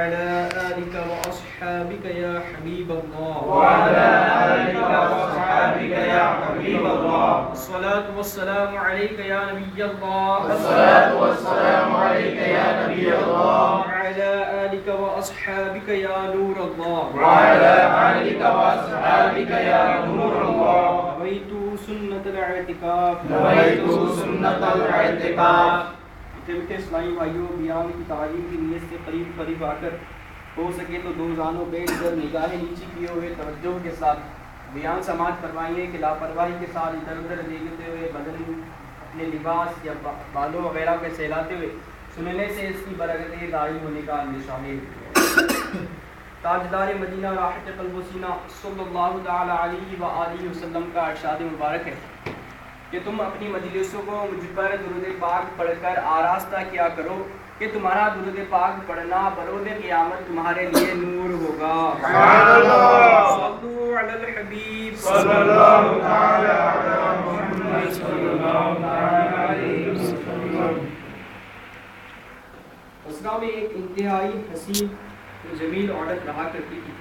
وعلى آلك وأصحابك يا حبيب الله وعلى آلك وأصحابك يا حبيب الله. الصلاة والسلام عليك يا نبي الله الصلاة والسلام عليك يا نبي الله. وعلى آلك وأصحابك يا نور الله وعلى آلك وأصحابك يا نور الله. نويت سنة الاعتكاف نويت سنة الاعتكاف. میٹھے اسلامی بھائیوں، بیان کی تعلیم کی نیت سے قریب قریب آ کر ہو سکے تو دو زانوں بیٹھ کر نگاہیں نیچی کیے ہوئے توجہ کے ساتھ بیان سماعت فرمائیے کہ لاپرواہی کے ساتھ ادھر ادھر دیکھتے ہوئے بدن اپنے لباس یا بالوں وغیرہ پہ سہلاتے ہوئے سننے سے اس کی برکتیں داعی ہونے کا اندیشہ ہے۔ تاجدار مدینہ راحت قلب و سینہ صلی اللہ تعالی علیہ وآلہ وسلم کا ارشاد مبارک ہے کہ تم اپنی مجلسوں کو مجھ پر درود پاک پڑھ کر آراستہ کیا کرو کہ تمہارا درود پاک پڑھنا بروز قیامت تمہارے لیے نور ہوگا۔ صلو علی الحبیب صلی اللہ تعالی علی محمد صلی اللہ علیہ وسلم۔ بصرہ میں ایک انتہائی حسین و جمیل عورت رہا کرتی تھی۔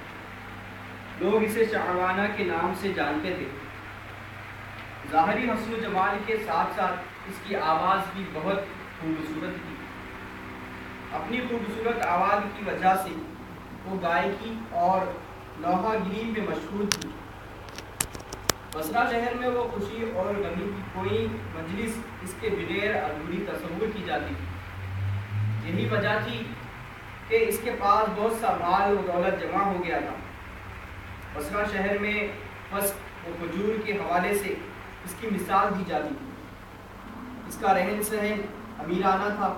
لوگ اسے شعوانہ کے نام سے جانتے تھے۔ ظاہری حسن و جمال کے ساتھ ساتھ اس کی آواز بھی بہت خوبصورت تھی۔ اپنی خوبصورت آواز کی وجہ سے وہ گائیکی اور لوحہ گری میں مشہور تھی۔ بصرہ شہر میں وہ خوشی اور غمی کی کوئی مجلس اس کے بغیر ادھوری تصور کی جاتی تھی۔ یہی وجہ تھی کہ اس کے پاس بہت سا مال و دولت جمع ہو گیا تھا۔ بصرہ شہر میں فسق و فجور کے حوالے سے اس کی مثال دی جاتی تھی۔ اس کا رہن سہن امیرانہ تھا۔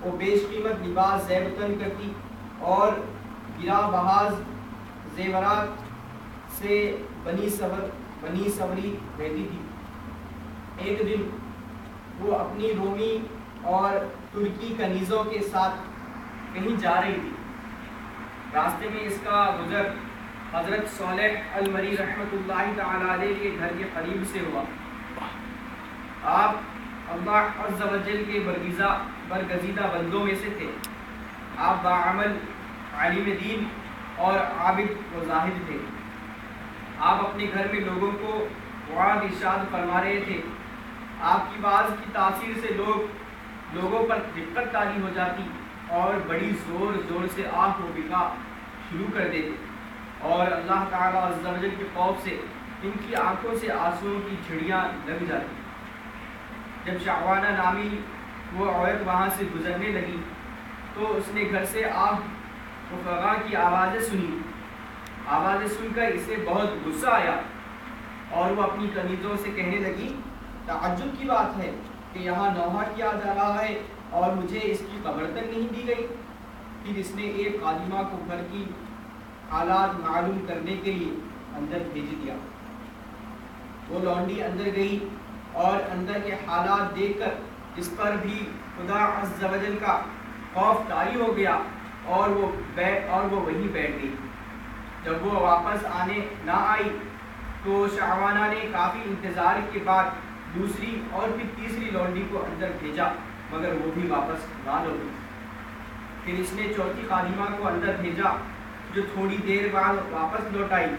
وہ بیش قیمت لباس زیب تن کرتی اور گرا بہاز زیورات سے بنی سوری رہتی تھی۔ ایک دن وہ اپنی رومی اور ترکی کنیزوں کے ساتھ کہیں جا رہی تھی۔ راستے میں اس کا گزر حضرت صالح المری رحمۃ اللہ تعالی علیہ کے گھر کے قریب سے ہوا۔ آپ اللہ عز و جل کے برگزیدہ بندوں میں سے تھے۔ آپ باعمل عالم دین اور عابد و زاہد تھے۔ آپ اپنے گھر میں لوگوں کو وعظ ارشاد فرما رہے تھے۔ آپ کی باز کی تاثیر سے لوگوں پر دقت طاری ہو جاتی اور بڑی زور زور سے آہ و بکا شروع کر دیتے اور اللہ تعالیٰ عز و جل کے خوف سے ان کی آنکھوں سے آنسوؤں کی جھڑیاں لگ جاتی۔ جب شعوانہ نامی وہ عورت وہاں سے گزرنے لگی تو اس نے گھر سے آہ و فغاں کی آوازیں سنی۔ آوازیں سن کر اسے بہت غصہ آیا اور وہ اپنی کنیزوں سے کہنے لگی، تعجب کی بات ہے کہ یہاں نوحہ کیا جا رہا ہے اور مجھے اس کی خبر تک نہیں دی گئی۔ پھر اس نے ایک خادمہ کو گھر کی حالات معلوم کرنے کے لیے اندر بھیج دیا۔ وہ لونڈی اندر گئی اور اندر کے حالات دیکھ کر اس پر بھی خدا عز و جل کا خوف طاری ہو گیا اور وہ وہیں بیٹھ گئی۔ جب وہ واپس نہ آئی تو شعوانہ نے کافی انتظار کے بعد دوسری اور پھر تیسری لونڈی کو اندر بھیجا مگر وہ بھی واپس نہ لوٹی۔ پھر اس نے چوتھی خادمہ کو اندر بھیجا جو تھوڑی دیر بعد واپس لوٹ آئی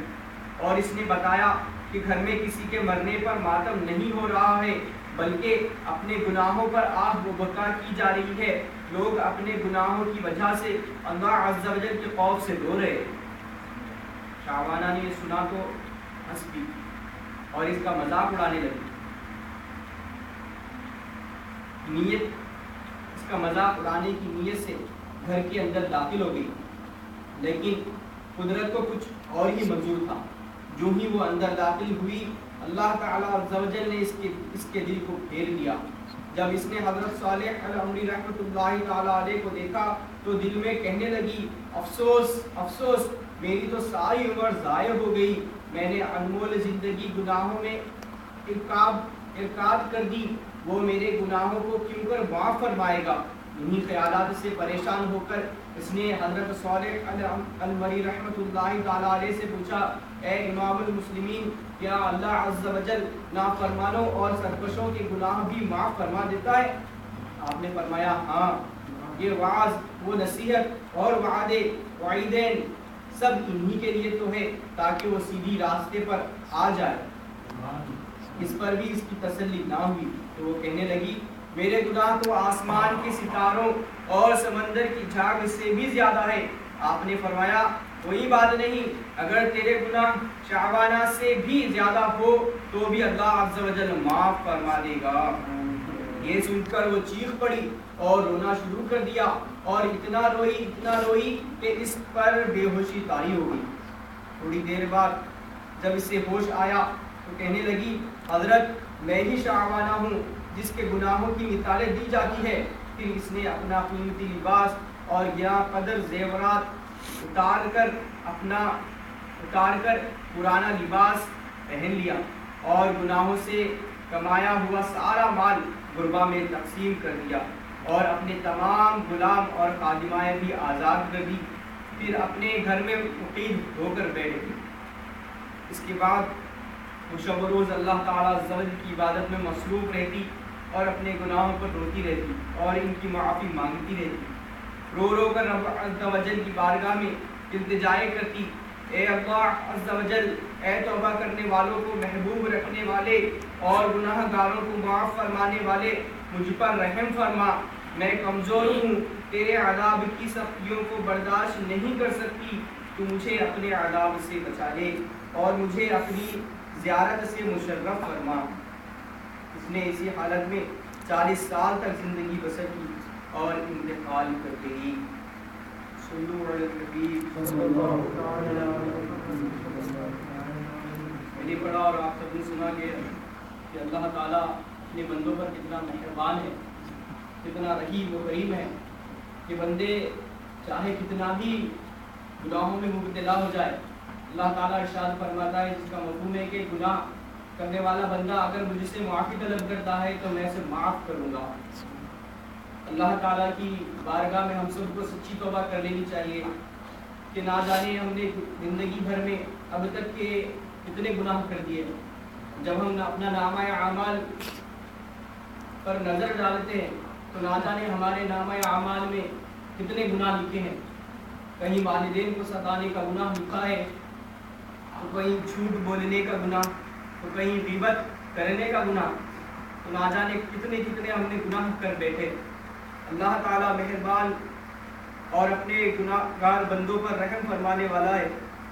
اور اس نے بتایا کہ گھر میں کسی کے مرنے پر ماتم نہیں ہو رہا ہے بلکہ اپنے گناہوں پر آہ و بکا کی جا رہی ہے۔ لوگ اپنے گناہوں کی وجہ سے اللہ عز و جل کے خوف سے رو رہے۔ شعوانہ نے یہ سنا تو ہنس پی اور اس کا مذاق اڑانے لگی۔ اس کا مذاق اڑانے کی نیت سے گھر کے اندر داخل ہو گئی، لیکن قدرت کو کچھ اور ہی منظور تھا۔ جو ہی وہ اندر داخل ہوئی اللہ تعالیٰ عز و جل نے اس کے دل کو پھیر لیا۔ جب اس نے حضرت صالح المری رحمۃ اللہ تعالیٰ علیہ کو دیکھا تو دل میں کہنے لگی، افسوس افسوس، میری تو ساری عمر ضائع ہو گئی۔ میں نے انمول زندگی گناہوں میں ارکاب کر دی، وہ میرے گناہوں کو کیوں کر معاف فرمائے گا۔ انہی خیالات سے پریشان ہو کر اس نے حضرت صالح المری رحمۃ اللہ تعالیٰ علیہ سے پوچھا، اے امام المسلمین، کیا اللہ عز و جل نافرمانوں اور سرکشوں کے گناہ بھی معاف فرما دیتا ہے؟ آپ نے فرمایا، ہاں، یہ وعظ، وہ نصیحت اور وعدے وعیدین سب انہی کے لیے تو ہے تاکہ وہ سیدھی راستے پر آ جائے۔ اس پر بھی اس کی تسلی نہ ہوئی تو وہ کہنے لگی میرے گناہ تو آسمان کے ستاروں اور سمندر کی جھاگ سے بھی زیادہ ہے۔ آپ نے فرمایا کوئی بات نہیں، اگر تیرے گناہ شعبانہ سے بھی زیادہ ہو تو بھی اللہ عز و جل معاف فرما دے گا۔ یہ سن کر وہ چیخ پڑی اور رونا شروع کر دیا اور اتنا روئی کہ اس پر بے ہوشی طاری ہو گئی۔ تھوڑی دیر بعد جب اسے ہوش آیا تو کہنے لگی حضرت میں ہی شعبانہ ہوں جس کے گناہوں کی مثالیں دی جاتی ہے۔ پھر اس نے اپنا قیمتی لباس اور گراں قدر زیورات اتار کر پرانا لباس پہن لیا اور گناہوں سے کمایا ہوا سارا مال غربا میں تقسیم کر دیا اور اپنے تمام غلام اور خادمائیں بھی آزاد کر دی۔ پھر اپنے گھر میں مقیم ہو کر بیٹھ گئی۔ اس کے بعد وہ شب و روز اللہ تعالیٰ عز و جل کی عبادت میں مصروف رہتی اور اپنے گناہوں پر روتی رہتی اور ان کی معافی مانگتی رہتی۔ رو رو کر رب عز و جل کی بارگاہ میں التجائے کرتی، اے اللہ عز و جل، اے توبہ کرنے والوں کو محبوب رکھنے والے اور گناہ گاروں کو معاف فرمانے والے، مجھ پر رحم فرما، میں کمزور ہوں، تیرے عذاب کی سختیوں کو برداشت نہیں کر سکتی، تو مجھے اپنے عذاب سے بچا لے اور مجھے اپنی زیارت سے مشرف فرما۔ اس نے اسی حالت میں 40 سال تک زندگی بسر کی اور انتقال کر گئی۔ صلو علی الحبیب صلی اللہ تعالی علیہ وسلم۔ میں نے پڑھا اور آپ سب نے سنا کہ اللہ تعالیٰ اپنے بندوں پر کتنا مہربان ہے، کتنا رحیم و کریم ہے کہ بندے چاہے کتنا بھی گناہوں میں مبتلا ہو جائے، اللہ تعالیٰ ارشاد فرماتا ہے جس کا مفہوم ہے کہ گناہ کرنے والا بندہ اگر مجھ سے معافی طلب کرتا ہے تو میں اسے معاف کروں گا۔ اللہ تعالیٰ کی بارگاہ میں ہم سب کو سچی توبہ کر لینی چاہیے کہ نہ جانے ہم نے زندگی بھر میں اب تک کے کتنے گناہ کر دیے۔ جب ہم اپنا نامہ اعمال پر نظر ڈالتے ہیں تو نہ جانے ہمارے نامہ اعمال میں کتنے گناہ لکھے ہیں۔ کہیں والدین کو ستانے کا گناہ لکھا ہے، تو کہیں جھوٹ بولنے کا گناہ، تو کہیں غیبت کرنے کا گناہ، تو نہ جانے کتنے ہم نے گناہ کر بیٹھے۔ اللہ تعالیٰ مہربان اور اپنے گناہ گار بندوں پر رحم فرمانے والا ہے،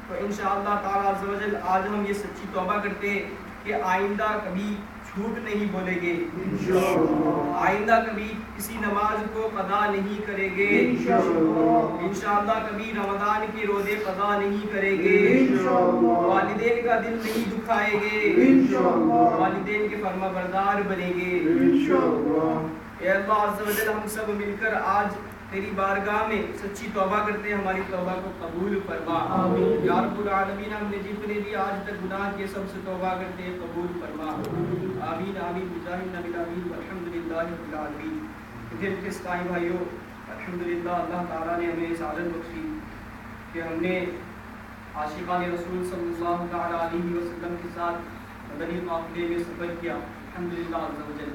تو انشاءاللہ تعالیٰ عز و جل آج ہم یہ سچی توبہ کرتے ہیں کہ آئندہ کبھی جھوٹ نہیں بولیں گے، آئندہ کبھی کسی نماز کو قضا نہیں کریں گے، انشاءاللہ کبھی رمضان کے روزے قضا نہیں کریں گے، والدین کا دل نہیں دکھائیں گے، والدین کے فرما بردار بنیں گے۔ اے اللہ عز و جل ہم سب مل کر آج تیری بارگاہ میں سچی توبہ کرتے ہیں، ہماری توبہ کو قبول فرما۔ یا رب العالمین ہم نے جتنے بھی آج تک گناہ کیے سب سے توبہ کرتے ہیں، قبول فرما۔ آمین آمین بجاہ النبی الامین والحمدللہ رب العالمین۔ دل کے سائیں بھائیوں، الحمدللہ اللہ تعالیٰ نے ہمیں سعادت بخشی کہ ہم نے عاشقان رسول صلی اللہ تعالیٰ علیہ وسلم کے ساتھ مدنی قافلے میں سفر کیا، الحمدللہ عز و جل،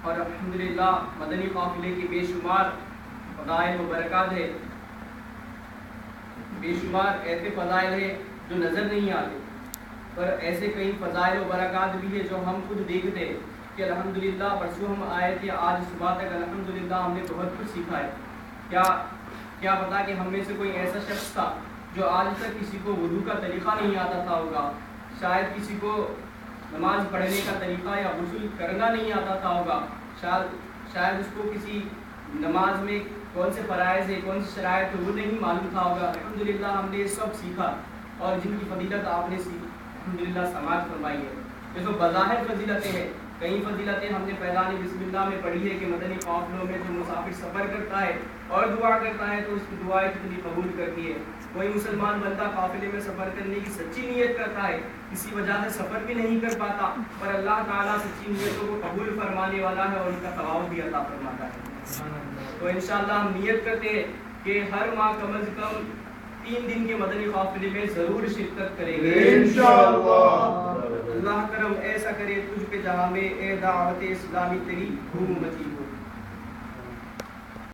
اور الحمدللہ مدنی قافلے کے بے شمار فضائل و برکات ہے، بے شمار ایسے فضائل ہیں جو نظر نہیں آتے، پر ایسے کئی فضائل و برکات بھی ہیں جو ہم خود دیکھتے ہیں کہ الحمدللہ پرسوں ہم آئے تھے، آج صبح تک الحمدللہ ہم نے بہت کچھ سیکھا ہے۔ کیا پتا کہ ہم میں سے کوئی ایسا شخص تھا جو آج تک کسی کو وضو کا طریقہ نہیں آتا تھا ہوگا، شاید کسی کو نماز پڑھنے کا طریقہ یا غسل کرنا نہیں آتا تھا ہوگا، شاید اس کو کسی نماز میں کون سے فرائض ہے، کون سی شرائط ہے وہ نہیں معلوم تھا ہوگا۔ الحمدللہ ہم نے یہ سب سیکھا اور جن کی فضیلت آپ نے الحمدللہ سماعت فرمائی ہے۔ یہ تو بظاہر فضیلتیں ہیں، کئی فضیلتیں ہم نے فیضان بسم اللہ میں پڑھی ہے کہ مدنی قافلوں میں جو مسافر سفر کرتا ہے اور دعا کرتا ہے تو اس کی دعائیں کتنی قبول کرتی ہے۔ کوئی مسلمان بندہ قافلے میں سفر کرنے کی سچی نیت کرتا ہے، کسی وجہ سے سفر بھی نہیں کر پاتا، پر اللہ تعالیٰ سچی نیتوں کو قبول فرمانے والا ہے اور ان کا ثواب بھی عطا فرماتا ہے۔ تو انشاءاللہ ہم نیت کرتے ہیں کہ ہر ماہ کم از کم 3 دن کے مدنی قافلے میں ضرور شرکت کریں گے انشاءاللہ۔ اللہ کرم ایسا کرے تجھ پہ جہاں میں، اے دعوت اسلامی تیری دھوم مچی۔